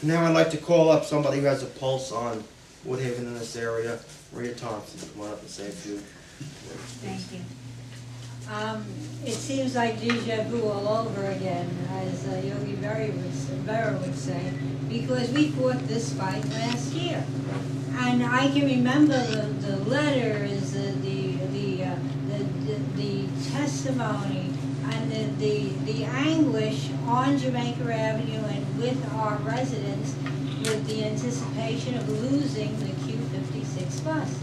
Now I'd like to call up somebody who has a pulse on Woodhaven in this area. Maria Thompson, come on up and say a few words. Thank you. It seems like deja vu all over again, as Yogi Berra would say, because we fought this fight last year. And I can remember the letters, the testimony, and the anguish on Jamaica Avenue and with our residents with the anticipation of losing the Q56 bus.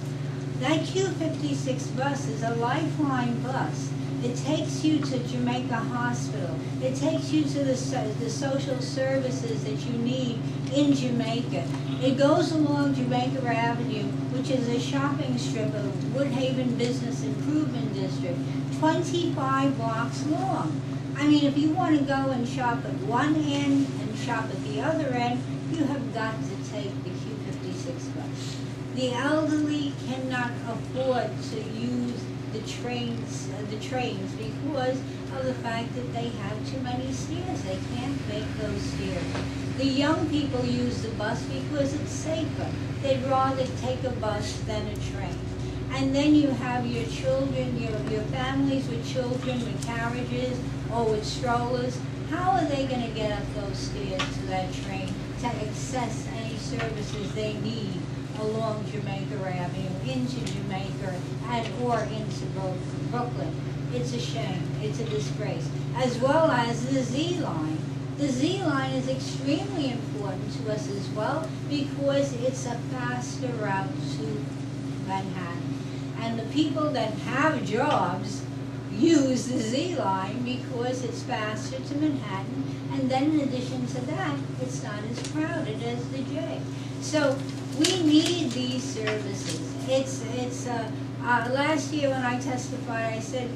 That Q56 bus is a lifeline bus. It takes you to Jamaica Hospital. It takes you to the social services that you need in Jamaica. It goes along Jamaica Avenue, which is a shopping strip of Woodhaven Business Improvement District, 25 blocks long. I mean, if you want to go and shop at one end and shop at the other end, you have got to take the Q56 bus. The elderly cannot afford to use the trains because of the fact that they have too many stairs. They can't make those stairs. The young people use the bus because it's safer. They'd rather take a bus than a train. And then you have your children, your families with children, with carriages, or with strollers. How are they going to get up those stairs to that train to access any services they need along Jamaica Avenue, into Jamaica, or into Brooklyn? It's a shame. It's a disgrace. As well as the Z line. The Z line is extremely important to us as well because it's a faster route to Manhattan. And the people that have jobs use the Z line because it's faster to Manhattan, and then in addition to that, it's not as crowded as the J. So we need these services. Last year when I testified, I said,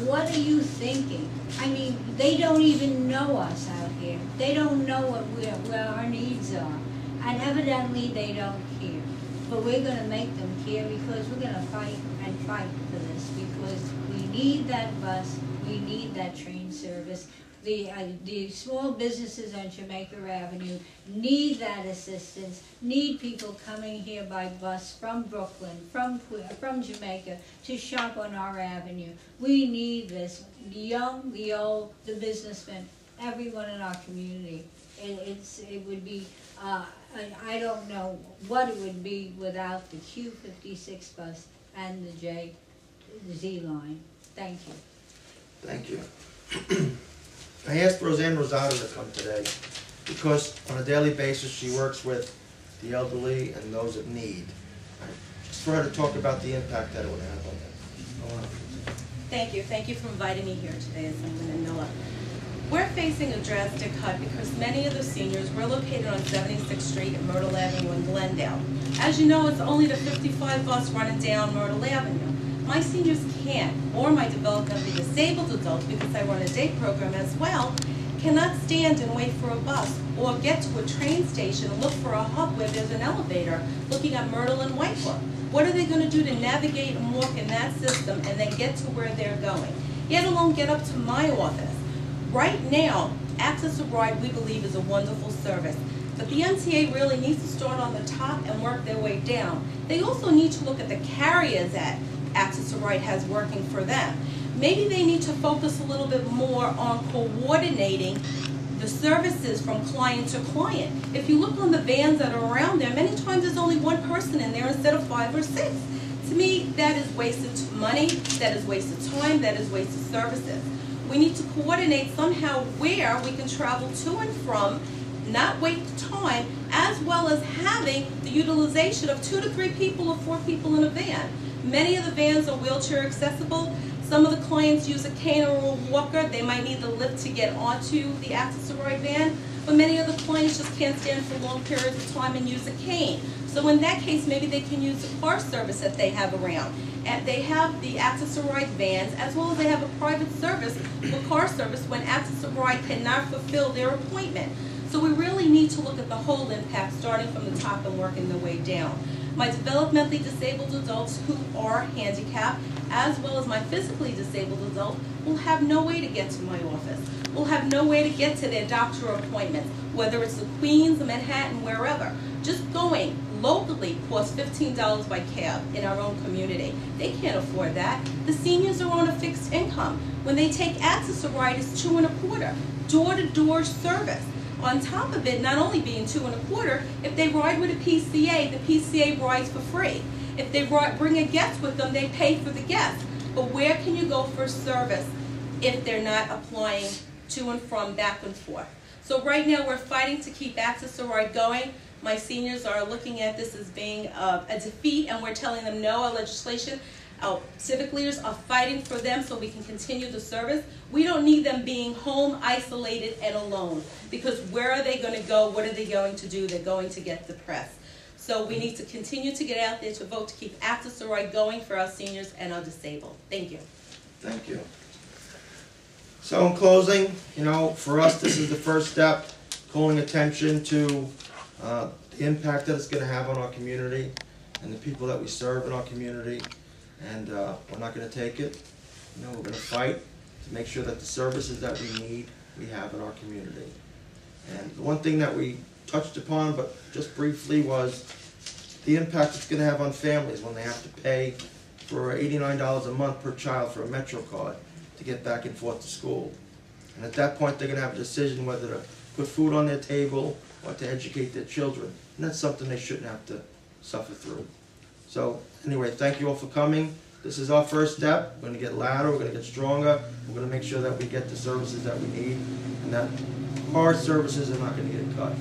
what are you thinking? I mean, they don't even know us out here. They don't know where our needs are. And evidently they don't care. But we're going to make them care because we're going to fight and fight for this because we need that bus, we need that train service. The small businesses on Jamaica Avenue need that assistance, need people coming here by bus from Brooklyn, from Jamaica to shop on our avenue. We need this. The young, the old, the businessmen, everyone in our community. It would be, I don't know what it would be without the Q56 bus and the Z line. Thank you. Thank you. I asked Roseanne Rosado to come today because on a daily basis she works with the elderly and those in need. Just for her to talk about the impact that it would have on them. Thank you. Thank you for inviting me here today, Assemblyman Miller. We're facing a drastic cut because many of the seniors were located on 76th Street and Myrtle Avenue in Glendale. As you know, it's only the 55 bus running down Myrtle Avenue. My seniors can't, or my developmentally disabled adults, because I run a day program as well, cannot stand and wait for a bus or get to a train station and look for a hub where there's an elevator looking at Myrtle and Whitehorse. What are they going to do to navigate and walk in that system and then get to where they're going? Yet alone get up to my office. Right now, Access to Ride, we believe, is a wonderful service. But the MTA really needs to start on the top and work their way down. They also need to look at the carriers that Access to Ride has working for them. Maybe they need to focus a little bit more on coordinating the services from client to client. If you look on the vans that are around there, many times there's only one person in there instead of 5 or 6. To me, that is wasted money, that is wasted time, that is wasted services. We need to coordinate somehow where we can travel to and from, not waste time, as well as having the utilization of 2 to 3 people or 4 people in a van. Many of the vans are wheelchair accessible. Some of the clients use a cane or a walker. They might need the lift to get onto the Access to Ride van, but many of the clients just can't stand for long periods of time and use a cane. So in that case, maybe they can use the car service that they have around. And they have the Access to Ride vans, as well as they have a private service for car service when Access to Ride cannot fulfill their appointment. So we really need to look at the whole impact, starting from the top and working their way down. My developmentally disabled adults who are handicapped, as well as my physically disabled adult, will have no way to get to my office, will have no way to get to their doctor appointments, whether it's the Queens, Manhattan, wherever. Just going locally costs $15 by cab in our own community. They can't afford that. The seniors are on a fixed income. When they take Access a Ride, it's $2.25, door-to-door service. On top of it, not only being $2.25, if they ride with a PCA, the PCA rides for free. If they bring a guest with them, they pay for the guest. But where can you go for service if they're not applying to and from, back and forth? So right now we're fighting to keep Access a Ride going. My seniors are looking at this as being a defeat, and we're telling them no. Our legislation, our civic leaders are fighting for them so we can continue the service. We don't need them being home, isolated, and alone, because where are they going to go? What are they going to do? They're going to get depressed. So we need to continue to get out there to vote to keep Access a Ride going for our seniors and our disabled. Thank you. Thank you. So in closing, you know, for us, this is the first step, calling attention to the impact that it's going to have on our community and the people that we serve in our community. And we're not going to take it. You know, we're going to fight to make sure that the services that we need, we have in our community. And the one thing that we touched upon, but just briefly, was the impact it's going to have on families when they have to pay for $89 a month per child for a Metro card to get back and forth to school. And at that point, they're going to have a decision whether to put food on their table or to educate their children. And that's something they shouldn't have to suffer through. So anyway, thank you all for coming. This is our first step. We're going to get louder, we're going to get stronger, we're going to make sure that we get the services that we need, and that our services are not going to get cut.